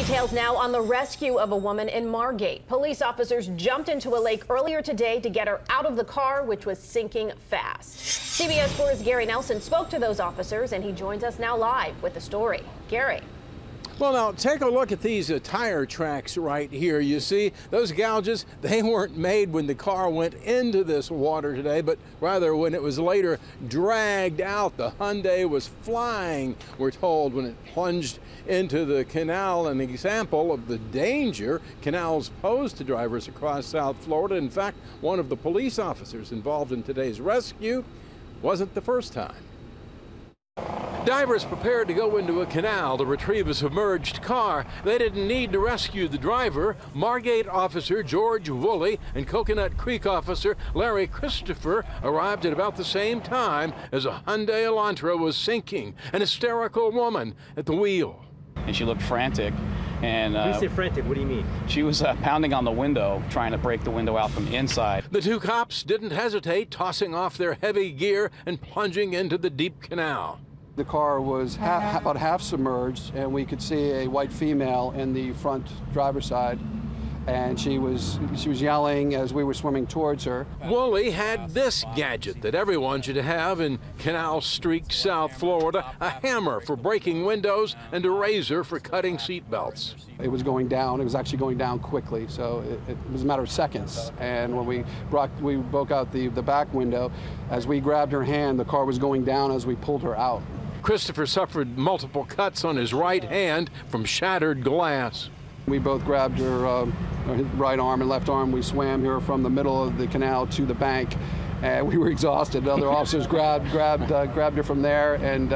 Details now on the rescue of a woman in Margate. Police officers jumped into a lake earlier today to get her out of the car, which was sinking fast. CBS 4's Gary Nelson spoke to those officers, and he joins us now live with the story. Gary. Well, now take a look at these tire tracks right here. You see those gouges, they weren't made when the car went into this water today, but rather when it was later dragged out. The Hyundai was flying, we're told, when it plunged into the canal. An example of the danger canals pose to drivers across South Florida. In fact, one of the police officers involved in today's rescue wasn't the first time. Divers prepared to go into a canal to retrieve a submerged car. They didn't need to rescue the driver. Margate officer George Woolley and Coconut Creek officer Larry Christopher arrived at about the same time as a Hyundai Elantra was sinking, an hysterical woman at the wheel. And she looked frantic. And when you say frantic, what do you mean? She was pounding on the window, trying to break the window out from inside. The two cops didn't hesitate, tossing off their heavy gear and plunging into the deep canal. The car was about half submerged, and we could see a white female in the front driver's side, and she was yelling as we were swimming towards her. Woolley had this gadget that everyone should have in canal-streaked South Florida: a hammer for breaking windows and a razor for cutting seat belts. It was going down. It was actually going down quickly, so it was a matter of seconds. And when we broke out the back window, as we grabbed her hand, the car was going down as we pulled her out. Christopher suffered multiple cuts on his right hand from shattered glass. We both grabbed her right arm and left arm. We swam her from the middle of the canal to the bank, and we were exhausted. Other officers grabbed her from there, and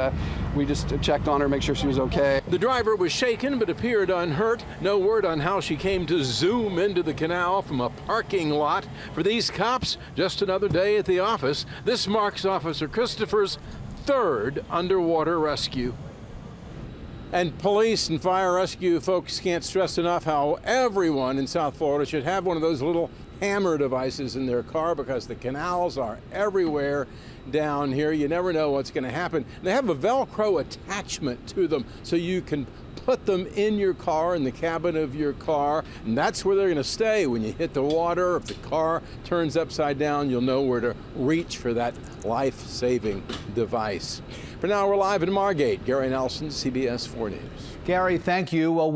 we just checked on her, make sure she was okay. The driver was shaken but appeared unhurt. No word on how she came to zoom into the canal from a parking lot. For these cops, just another day at the office. This marks Officer Christopher's third underwater rescue. And police and fire rescue folks can't stress enough how everyone in South Florida should have one of those little hammer devices in their car, because the canals are everywhere down here. You never know what's going to happen. They have a Velcro attachment to them, so you can put them in your car, in the cabin of your car, and that's where they're going to stay when you hit the water. If the car turns upside down, you'll know where to reach for that life-saving device. For now, we're live in Margate. Gary Nelson, CBS 4 News. Gary, thank you. Well,